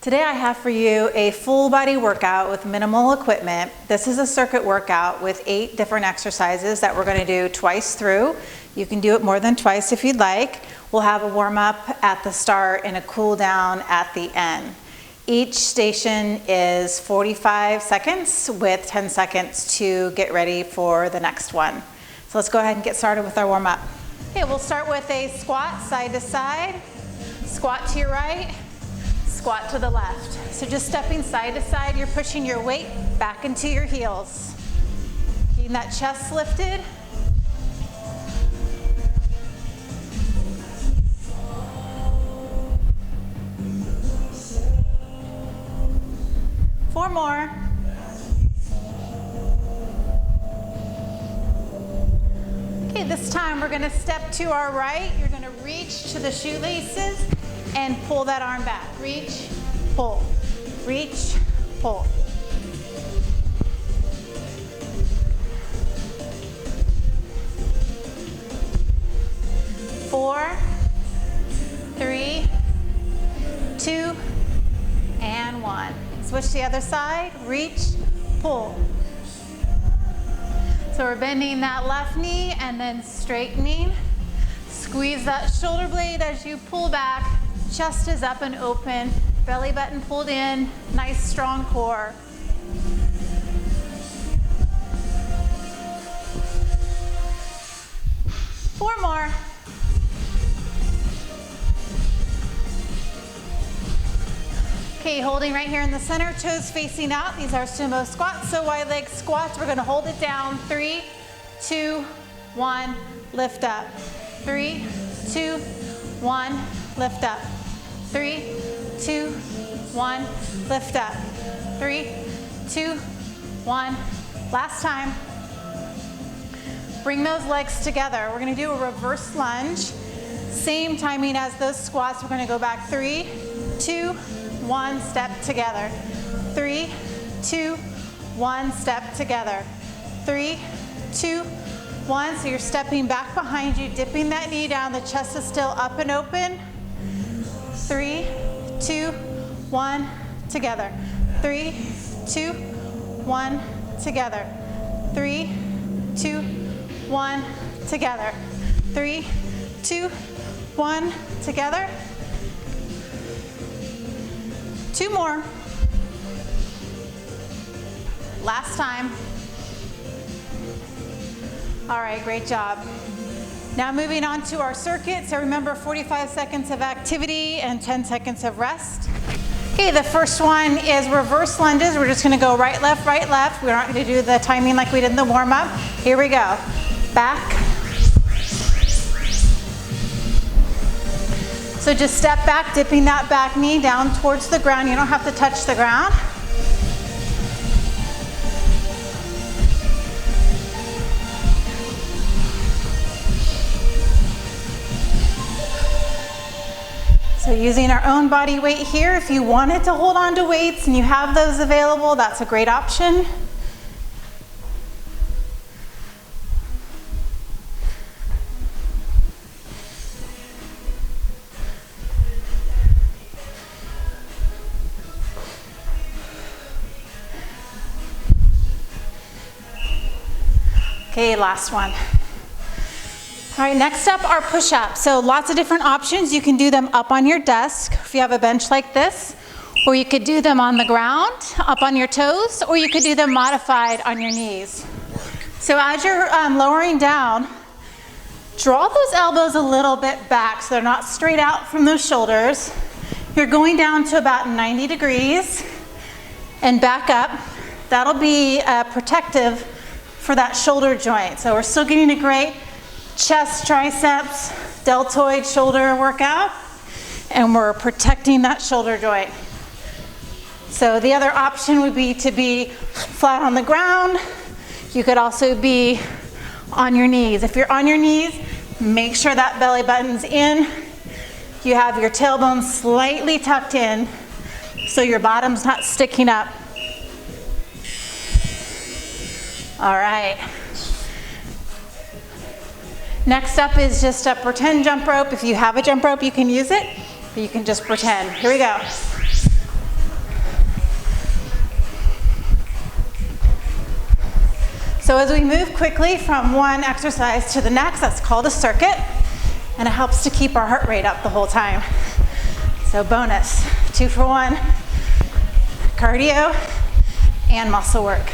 Today I have for you a full body workout with minimal equipment. This is a circuit workout with 8 different exercises that we're going to do twice through. You can do it more than twice if you'd like. We'll have a warm up at the start and a cool down at the end. Each station is 45 seconds with 10 seconds to get ready for the next one. So let's go ahead and get started with our warm up. Okay, we'll start with a squat side to side, squat to your right, squat to the left. So just stepping side to side, you're pushing your weight back into your heels. Keeping that chest lifted. Four more. Okay, this time we're going to step to our right. You're going to reach to the shoelaces and pull that arm back. Reach, pull, reach, pull. Four, 3, 2, and 1. Switch to the other side, reach, pull. So we're bending that left knee and then straightening. Squeeze that shoulder blade as you pull back. Chest is up and open, belly button pulled in, nice strong core. Four more. Okay, holding right here in the center, toes facing out. These are sumo squats, so wide leg squats. We're gonna hold it down. 3, 2, 1, lift up. 3, 2, 1, lift up. 3, 2, 1, lift up. 3, 2, 1. Last time. Bring those legs together. We're gonna do a reverse lunge. Same timing as those squats. We're gonna go back 3, 2, 1, step together. 3, 2, 1, step together. 3, 2, 1. So you're stepping back behind you, dipping that knee down. The chest is still up and open. 3, 2, 1, together. 3, 2, 1, together. 3, 2, 1, together. 3, 2, 1, together. 2 more. Last time. All right, great job. Now moving on to our circuit. So remember 45 seconds of activity and 10 seconds of rest. Okay, the first one is reverse lunges. We're just gonna go right, left, right, left. We're not gonna do the timing like we did in the warm up. Here we go. Back. So just step back, dipping that back knee down towards the ground. You don't have to touch the ground. So using our own body weight here, if you wanted to hold on to weights and you have those available, that's a great option. Okay, last one. All right, next up are push-ups. So lots of different options. You can do them up on your desk if you have a bench like this, or you could do them on the ground, up on your toes, or you could do them modified on your knees. So as you're lowering down, draw those elbows a little bit back so they're not straight out from those shoulders. You're going down to about 90 degrees and back up. That'll be protective for that shoulder joint. So we're still getting a great chest, triceps, deltoid shoulder workout, and we're protecting that shoulder joint. So the other option would be to be flat on the ground. You could also be on your knees. If you're on your knees, make sure that belly button's in. You have your tailbone slightly tucked in so your bottom's not sticking up. All right. Next up is just a pretend jump rope. If you have a jump rope, you can use it, but you can just pretend. Here we go. So as we move quickly from one exercise to the next, that's called a circuit, and it helps to keep our heart rate up the whole time. So bonus, 2 for 1, cardio and muscle work.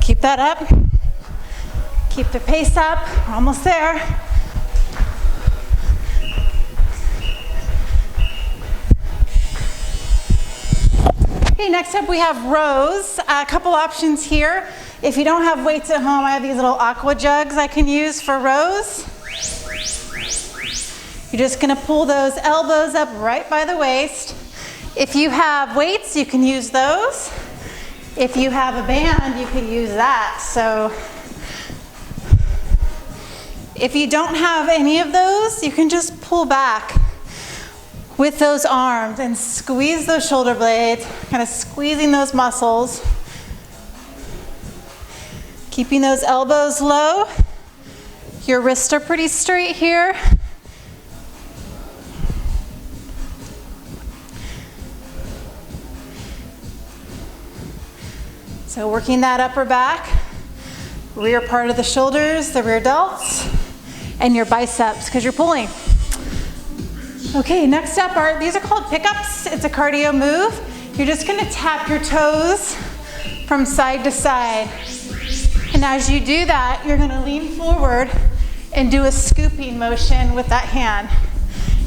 Keep that up. Keep the pace up. We're almost there. Okay, next up we have rows. A couple options here. If you don't have weights at home, I have these little aqua jugs I can use for rows. You're just gonna pull those elbows up right by the waist. If you have weights, you can use those. If you have a band, you can use that. So if you don't have any of those, you can just pull back with those arms and squeeze those shoulder blades, kind of squeezing those muscles. Keeping those elbows low. Your wrists are pretty straight here. So working that upper back, rear part of the shoulders, the rear delts, and your biceps because you're pulling. Okay, next up these are called pickups. It's a cardio move. You're just gonna tap your toes from side to side. And as you do that, you're gonna lean forward and do a scooping motion with that hand.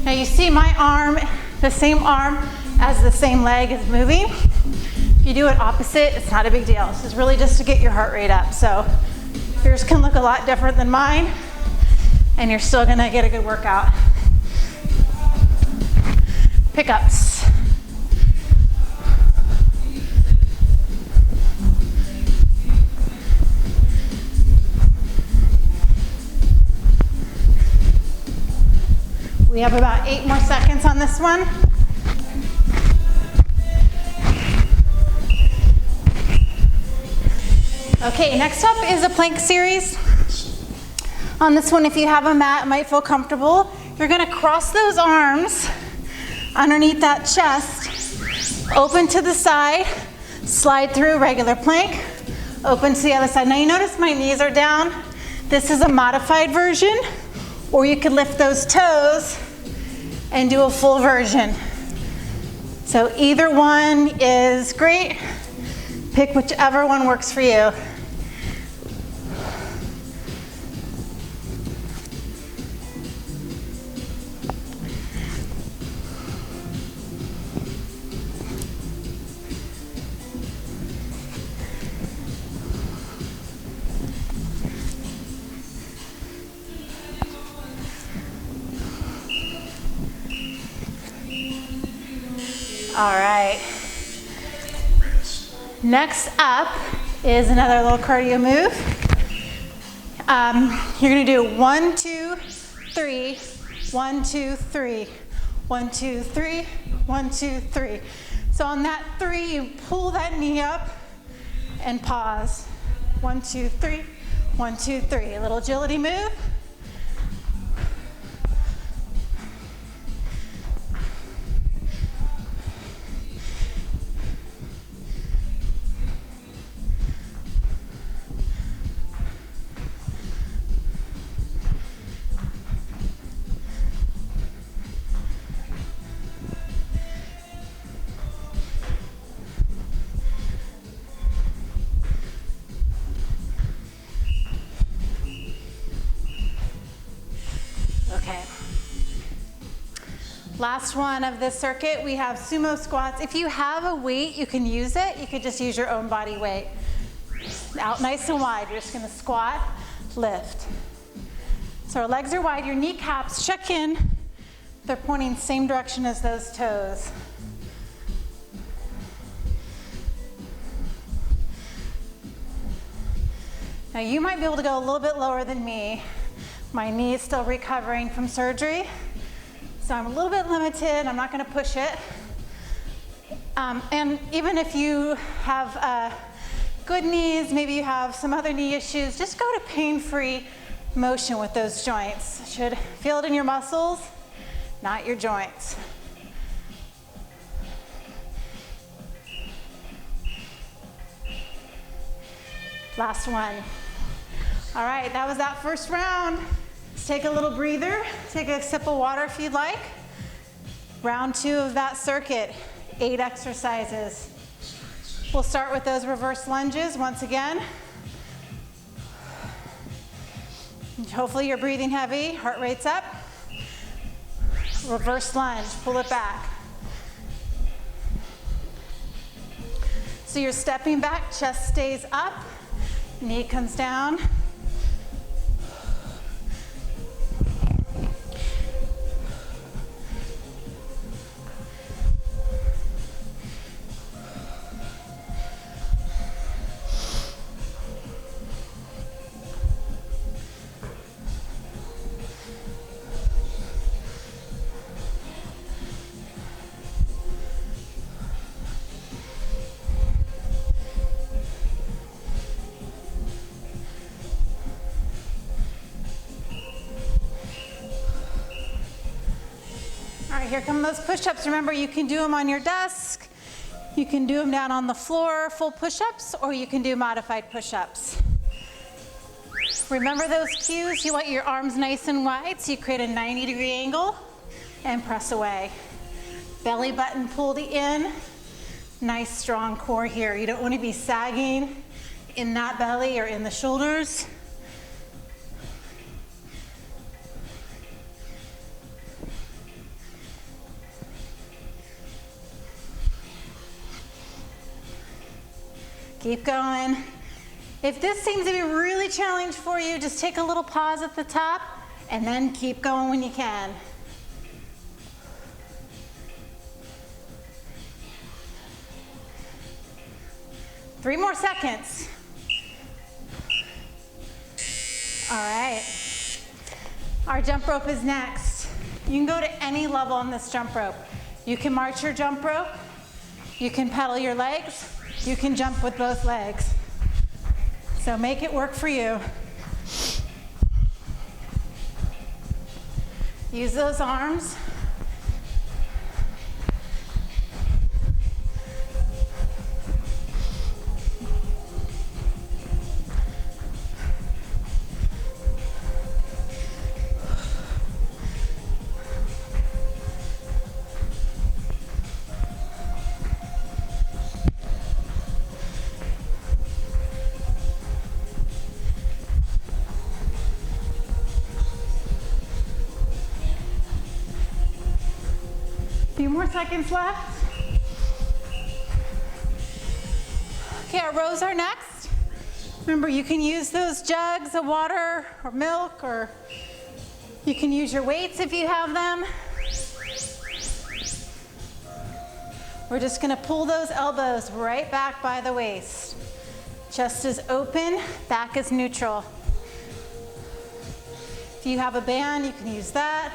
Now you see my arm, the same arm as the same leg is moving. If you do it opposite, it's not a big deal. This is really just to get your heart rate up. So yours can look a lot different than mine, and you're still gonna get a good workout. Pickups. We have about 8 more seconds on this one. Okay, next up is a plank series. On this one, if you have a mat, it might feel comfortable. You're gonna cross those arms underneath that chest, open to the side, slide through regular plank, open to the other side. Now you notice my knees are down. This is a modified version, or you could lift those toes and do a full version. So either one is great. Pick whichever one works for you. All right. Next up is another little cardio move. You're gonna do 1, 2, 3, 1, 2, 3, 1, 2, 3, 1, 2, 3. So on that 3, you pull that knee up and pause. 1, 2, 3, 1, 2, 3. A little agility move. Okay. Last one of this circuit, we have sumo squats. If you have a weight, you can use it. You could just use your own body weight. Out nice and wide. You're just gonna squat, lift. So our legs are wide, your kneecaps check in. They're pointing same direction as those toes. Now you might be able to go a little bit lower than me. My knee is still recovering from surgery, so I'm a little bit limited. I'm not gonna push it. And even if you have good knees, maybe you have some other knee issues, just go to pain-free motion with those joints. You should feel it in your muscles, not your joints. Last one. All right, that was that first round. Let's take a little breather. Take a sip of water if you'd like. Round 2 of that circuit, 8 exercises. We'll start with those reverse lunges once again. Hopefully you're breathing heavy, heart rate's up. Reverse lunge, pull it back. So you're stepping back, chest stays up, knee comes down. Here come those push-ups. Remember, you can do them on your desk, you can do them down on the floor, full push-ups, or you can do modified push-ups. Remember those cues. You want your arms nice and wide, so you create a 90-degree angle and press away. Belly button pulled in. Nice strong core here. You don't want to be sagging in that belly or in the shoulders. Keep going. If this seems to be really challenging for you, just take a little pause at the top and then keep going when you can. Three more seconds. All right. Our jump rope is next. You can go to any level on this jump rope. You can march your jump rope. You can pedal your legs. You can jump with both legs. So make it work for you. Use those arms. Few more seconds left. Okay, our rows are next. Remember, you can use those jugs of water or milk, or you can use your weights if you have them. We're just gonna pull those elbows right back by the waist. Chest is open, back is neutral. If you have a band, you can use that.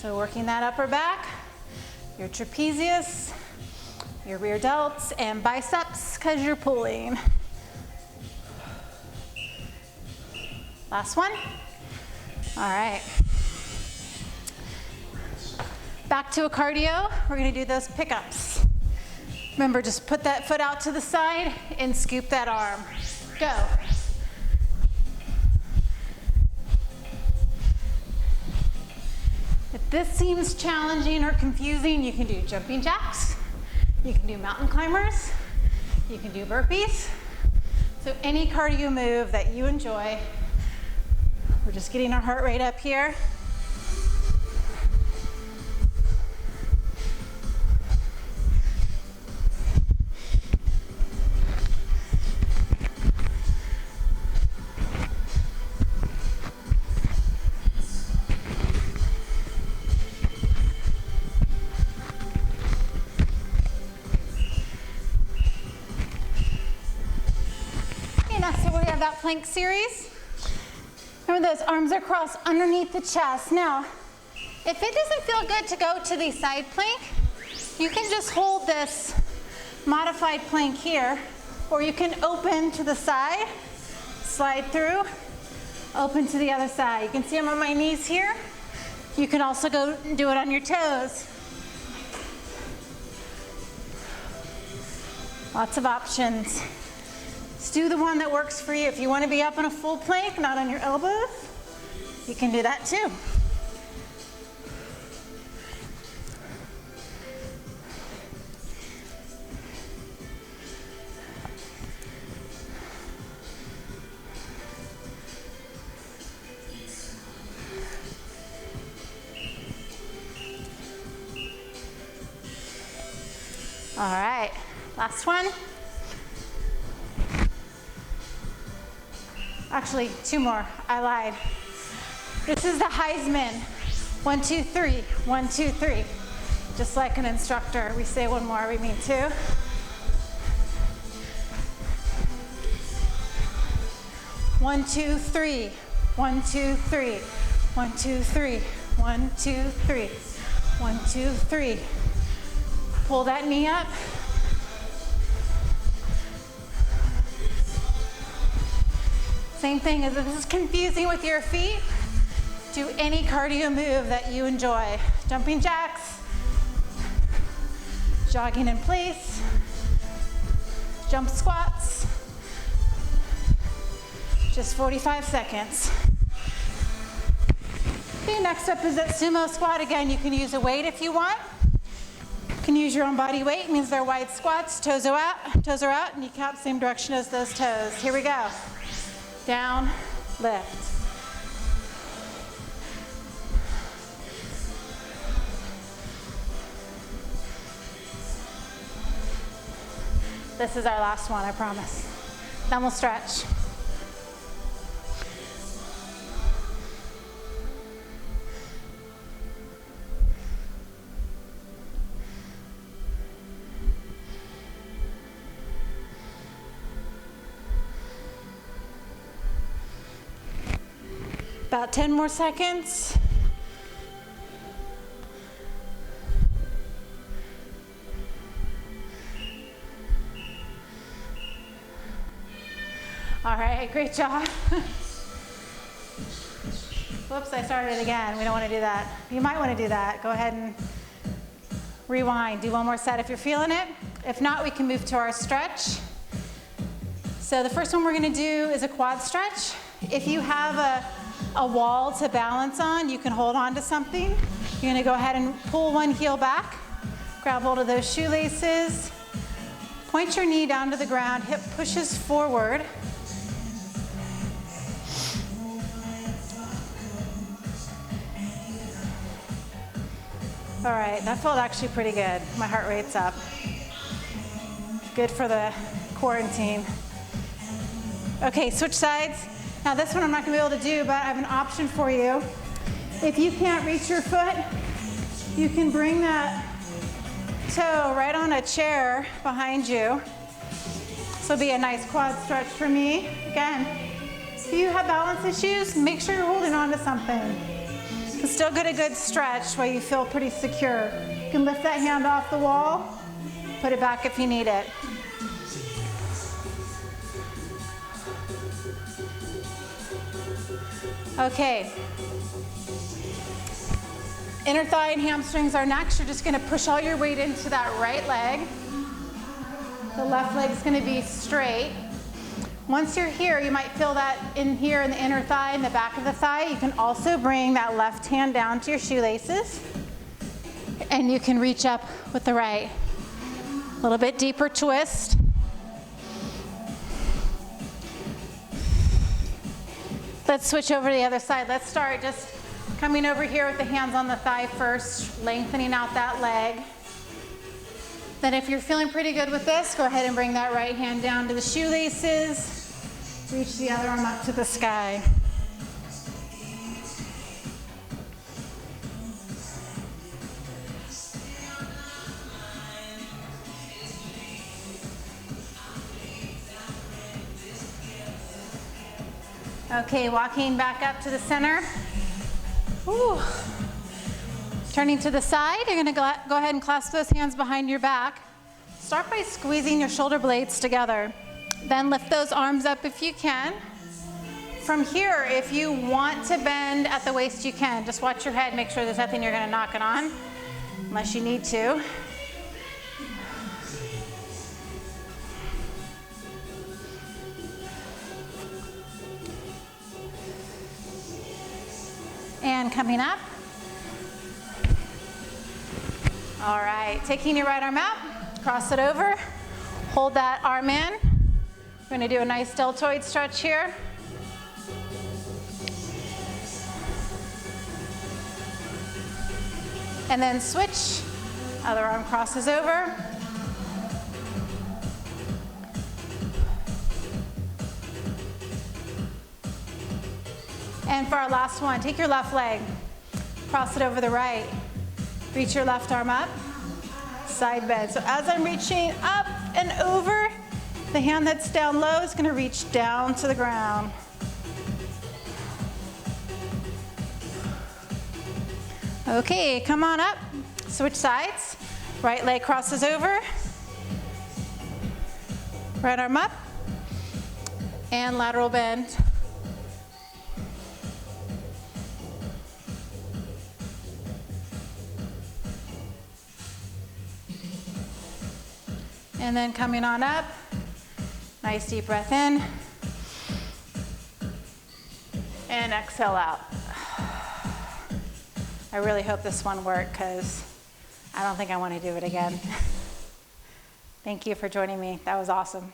So working that upper back, your trapezius, your rear delts, and biceps because you're pulling. Last one. All right. Back to a cardio. We're gonna do those pickups. Remember, just put that foot out to the side and scoop that arm. Go. If this seems challenging or confusing, you can do jumping jacks, you can do mountain climbers, you can do burpees. So any cardio move that you enjoy. We're just getting our heart rate up here. of that plank series. Remember, those arms are crossed underneath the chest. Now, if it doesn't feel good to go to the side plank, you can just hold this modified plank here, or you can open to the side, slide through, open to the other side. You can see I'm on my knees here. You can also go and do it on your toes. Lots of options. Just do the one that works for you. If you want to be up in a full plank, not on your elbows, you can do that too. All right, last one. Actually, two more, I lied. This is the Heisman. 1, 2, 3, 1, 2, 3. Just like an instructor, we say one more, we mean two. One, two, three. 1, 2, 3. 1, 2, 3. 1, 2, 3. 1, 2, 3. Pull that knee up. Same thing, if this is confusing with your feet, do any cardio move that you enjoy. Jumping jacks, jogging in place, jump squats. Just 45 seconds. Okay, next up is that sumo squat. Again, you can use a weight if you want. You can use your own body weight. It means they're wide squats. Toes are out, and you count the same direction as those toes. Here we go. Down, lift. This is our last one, I promise. Then we'll stretch. About 10 more seconds. All right, great job. Whoops, I started again. We don't want to do that. You might want to do that. Go ahead and rewind. Do one more set if you're feeling it. If not, we can move to our stretch. So the first one we're going to do is a quad stretch. If you have a wall to balance on, you can hold on to something. You're going to go ahead and pull one heel back, grab hold of those shoelaces, point your knee down to the ground, hip pushes forward. All right, that felt actually pretty good. My heart rate's up. Good for the quarantine. Okay, switch sides. Now this one I'm not gonna be able to do, but I have an option for you. If you can't reach your foot, you can bring that toe right on a chair behind you. This will be a nice quad stretch for me. Again, if you have balance issues, make sure you're holding on to something. But still get a good stretch while you feel pretty secure. You can lift that hand off the wall, put it back if you need it. Okay. Inner thigh and hamstrings are next. You're just gonna push all your weight into that right leg. The left leg's gonna be straight. Once you're here, you might feel that in here in the inner thigh, in the back of the thigh. You can also bring that left hand down to your shoelaces, and you can reach up with the right. A little bit deeper twist. Let's switch over to the other side. Let's start just coming over here with the hands on the thigh first, lengthening out that leg. Then if you're feeling pretty good with this, go ahead and bring that right hand down to the shoelaces. Reach the other arm up to the sky. Okay, walking back up to the center. Ooh. Turning to the side, you're gonna go ahead and clasp those hands behind your back. Start by squeezing your shoulder blades together. Then lift those arms up if you can. From here, if you want to bend at the waist, you can. Just watch your head, make sure there's nothing you're gonna knock it on, unless you need to. And coming up. All right, taking your right arm out, cross it over, hold that arm in. We're gonna do a nice deltoid stretch here. And then switch, other arm crosses over. And for our last one, take your left leg, cross it over the right. Reach your left arm up, side bend. So as I'm reaching up and over, the hand that's down low is gonna reach down to the ground. Okay, come on up, switch sides. Right leg crosses over, right arm up, and lateral bend. And then coming on up, nice deep breath in, and exhale out. I really hope this one worked because I don't think I want to do it again. Thank you for joining me. That was awesome.